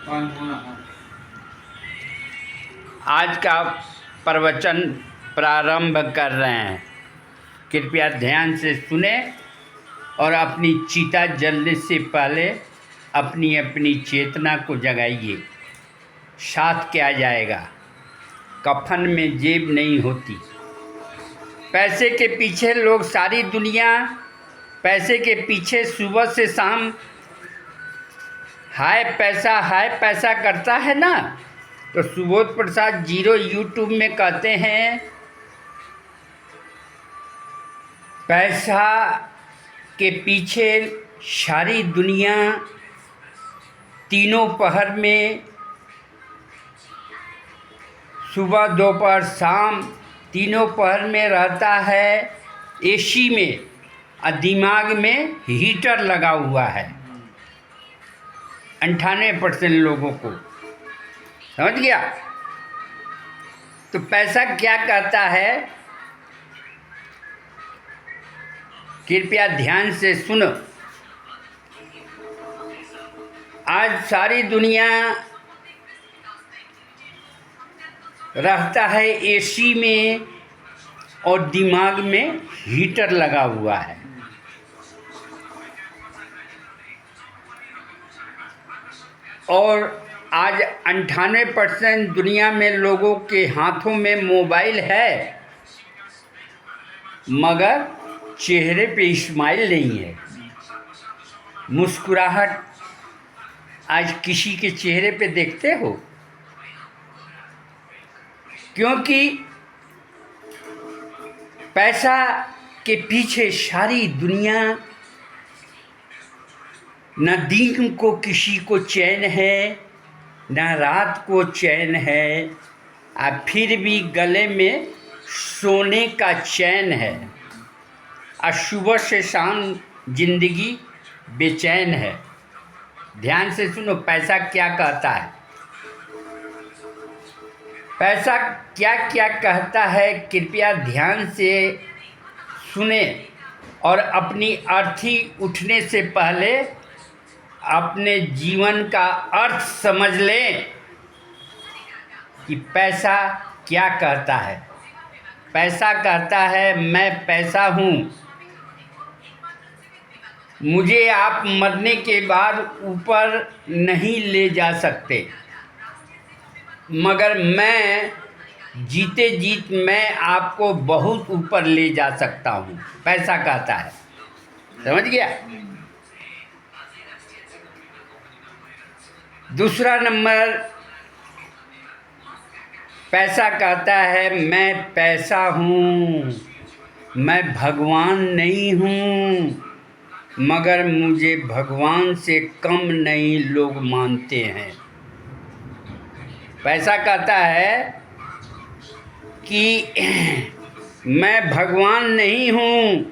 आज का प्रवचन प्रारंभ कर रहे हैं। कृपया ध्यान से सुने और अपनी चिता जलने से पहले अपनी अपनी चेतना को जगाइए। साथ क्या जाएगा? कफन में जेब नहीं होती। पैसे के पीछे लोग सारी दुनिया पैसे के पीछे सुबह से शाम हाय पैसा करता है ना। तो सुबोध प्रसाद जीरो यूट्यूब में कहते हैं पैसा के पीछे सारी दुनिया तीनों पहर में सुबह दोपहर शाम तीनों पहर में रहता है एसी में और दिमाग में हीटर लगा हुआ है। 98% लोगों को समझ गया। तो पैसा क्या कहता है, कृपया ध्यान से सुनो। आज सारी दुनिया रहता है एसी में और दिमाग में हीटर लगा हुआ है। और आज 98% दुनिया में लोगों के हाथों में मोबाइल है, मगर चेहरे पे स्माइल नहीं है, मुस्कुराहट आज किसी के चेहरे पे देखते हो? क्योंकि पैसा के पीछे सारी दुनिया, न दिन को किसी को चैन है न रात को चैन है, और फिर भी गले में सोने का चैन है, और सुबह से शाम जिंदगी बेचैन है। ध्यान से सुनो, पैसा क्या कहता है, पैसा क्या क्या कहता है, कृपया ध्यान से सुने और अपनी अर्थी उठने से पहले अपने जीवन का अर्थ समझ लें कि पैसा क्या कहता है। पैसा कहता है मैं पैसा हूँ, मुझे आप मरने के बाद ऊपर नहीं ले जा सकते, मगर मैं जीते जीत मैं आपको बहुत ऊपर ले जा सकता हूँ। पैसा कहता है, समझ गया। दूसरा नंबर, पैसा कहता है मैं पैसा हूँ, मैं भगवान नहीं हूँ, मगर मुझे भगवान से कम नहीं लोग मानते हैं। पैसा कहता है कि मैं भगवान नहीं हूँ,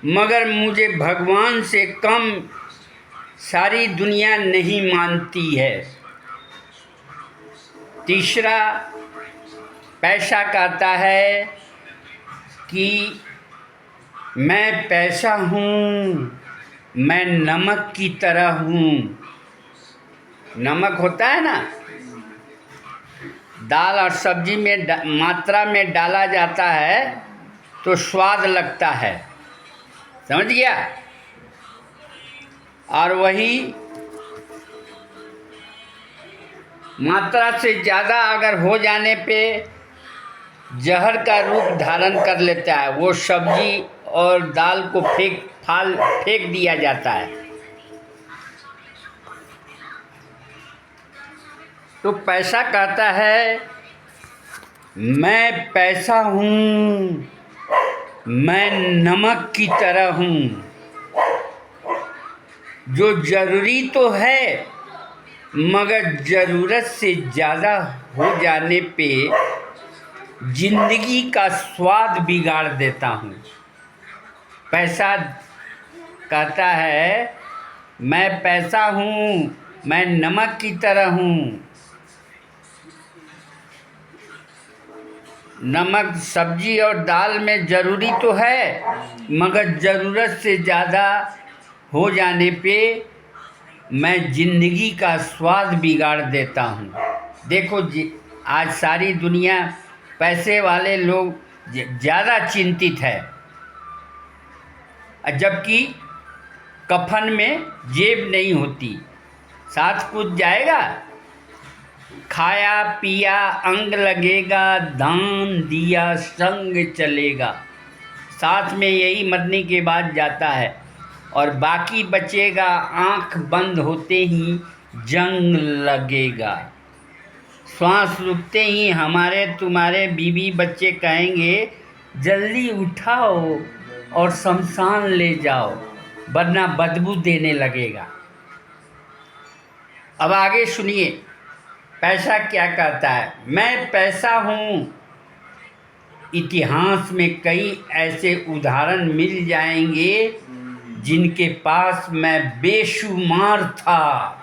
मगर मुझे भगवान से कम सारी दुनिया नहीं मानती है। तीसरा, पैसा कहता है कि मैं पैसा हूँ, मैं नमक की तरह हूँ। नमक होता है ना, दाल और सब्जी में मात्रा में डाला जाता है तो स्वाद लगता है, समझ गया। और वही मात्रा से ज़्यादा अगर हो जाने पे जहर का रूप धारण कर लेता है, वो सब्जी और दाल को फेंक दिया जाता है। तो पैसा कहता है मैं पैसा हूँ, मैं नमक की तरह हूँ। जो ज़रूरी तो है, मगर ज़रूरत से ज़्यादा हो जाने पे जिंदगी का स्वाद बिगाड़ देता हूँ। पैसा कहता है मैं पैसा हूँ, मैं नमक की तरह हूँ। नमक सब्जी और दाल में ज़रूरी तो है, मगर ज़रूरत से ज़्यादा हो जाने पे मैं जिंदगी का स्वाद बिगाड़ देता हूँ। देखो जी, आज सारी दुनिया पैसे वाले लोग ज़्यादा चिंतित है, जबकि कफन में जेब नहीं होती। साथ कुछ जाएगा, खाया पिया अंग लगेगा, दान दिया संग चलेगा। साथ में यही मरने के बाद जाता है, और बाकी बचेगा आंख बंद होते ही जंग लगेगा। श्वास रुकते ही हमारे तुम्हारे बीवी बच्चे कहेंगे जल्दी उठाओ और शमशान ले जाओ, वरना बदबू देने लगेगा। अब आगे सुनिए, पैसा क्या कहता है। मैं पैसा हूँ। इतिहास में कई ऐसे उदाहरण मिल जाएंगे जिनके पास मैं बेशुमार था।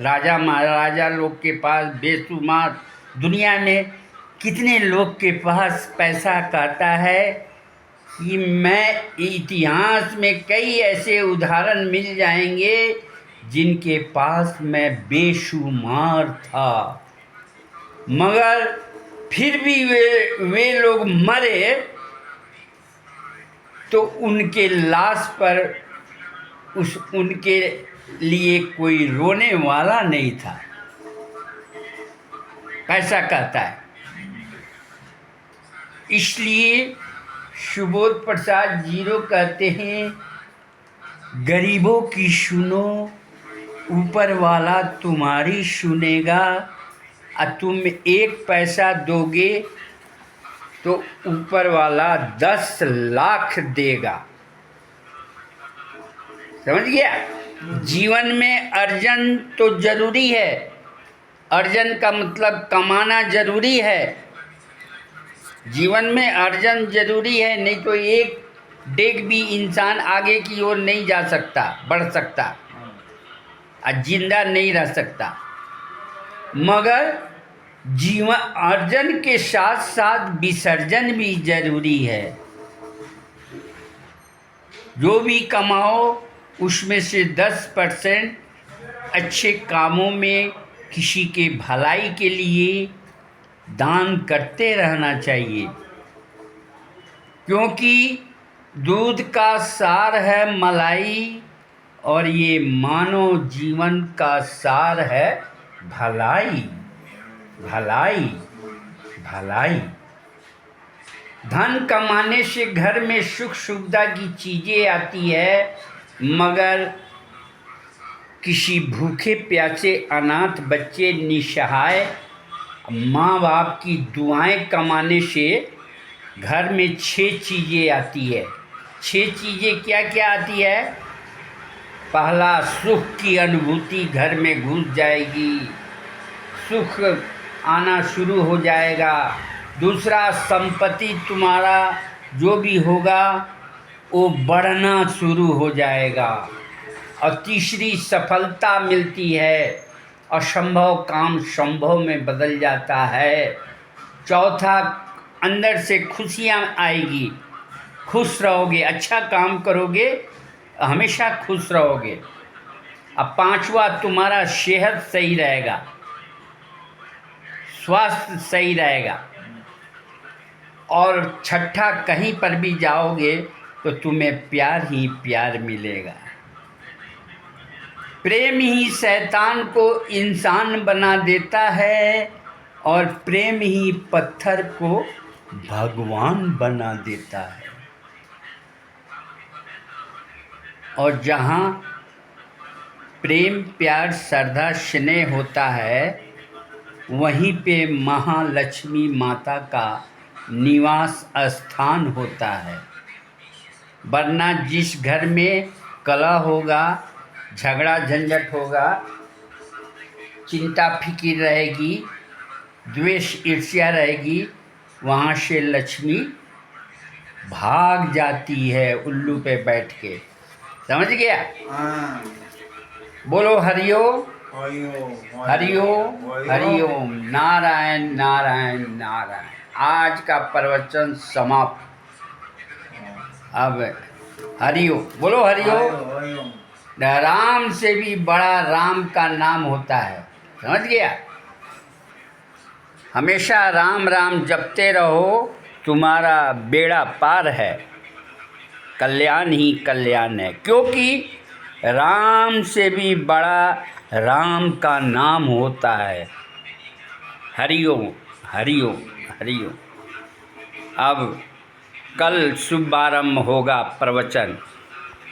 राजा महाराजा लोग के पास बेशुमार, दुनिया में कितने लोग के पास पैसा कहता है कि मैं, इतिहास में कई ऐसे उदाहरण मिल जाएंगे जिनके पास मैं बेशुमार था, मगर फिर भी वे लोग मरे तो उनके लाश पर उनके लिए कोई रोने वाला नहीं था। ऐसा कहता है। इसलिए सुबोध प्रसाद जीरो कहते हैं, गरीबों की सुनो, ऊपर वाला तुम्हारी सुनेगा। और तुम 1 पैसा दोगे तो ऊपर वाला 10 लाख देगा। समझ गया? जीवन में अर्जन तो जरूरी है। अर्जन का मतलब कमाना जरूरी है। जीवन में अर्जन जरूरी है, नहीं तो एक डेग भी इंसान आगे की ओर नहीं जा सकता, बढ़ सकता और जिंदा नहीं रह सकता। मगर जीवन अर्जन के साथ साथ विसर्जन भी जरूरी है। जो भी कमाओ उसमें से 10% अच्छे कामों में, किसी के भलाई के लिए दान करते रहना चाहिए, क्योंकि दूध का सार है मलाई और ये मानव जीवन का सार है भलाई, भलाई, भलाई। धन कमाने से घर में सुख सुविधा की चीज़ें आती है, मगर किसी भूखे प्यासे अनाथ बच्चे, निसहाय माँ बाप की दुआएं कमाने से घर में 6 चीज़ें आती है। 6 चीज़ें क्या क्या आती है? पहला, सुख की अनुभूति घर में घुस जाएगी, सुख आना शुरू हो जाएगा। दूसरा, संपत्ति तुम्हारा जो भी होगा वो बढ़ना शुरू हो जाएगा। और तीसरी, सफलता मिलती है, असंभव काम संभव में बदल जाता है। चौथा, अंदर से खुशियाँ आएगी, खुश रहोगे, अच्छा काम करोगे, हमेशा खुश रहोगे। अब पांचवा, तुम्हारा सेहत सही रहेगा, स्वास्थ्य सही रहेगा। और छठा, कहीं पर भी जाओगे तो तुम्हें प्यार ही प्यार मिलेगा। प्रेम ही शैतान को इंसान बना देता है और प्रेम ही पत्थर को भगवान बना देता है। और जहाँ प्रेम प्यार श्रद्धा स्नेह होता है, वहीं पे महालक्ष्मी माता का निवास स्थान होता है। वरना जिस घर में कलह होगा, झगड़ा झंझट होगा, चिंता फिक्र रहेगी, द्वेष ईर्ष्या रहेगी, वहाँ से लक्ष्मी भाग जाती है उल्लू पे बैठ के। समझ गया? बोलो हरिओम, हरिओम, हरिओम। नारायण नारायण नारायण। आज का प्रवचन समाप्त। अब हरिओम, बोलो हरिओम। राम से भी बड़ा राम का नाम होता है। समझ गया? हमेशा राम राम जपते रहो, तुम्हारा बेड़ा पार है, कल्याण ही कल्याण है। क्योंकि राम से भी बड़ा राम का नाम होता है। हरिओम हरिओम हरिओम। अब कल शुभारंभ होगा प्रवचन।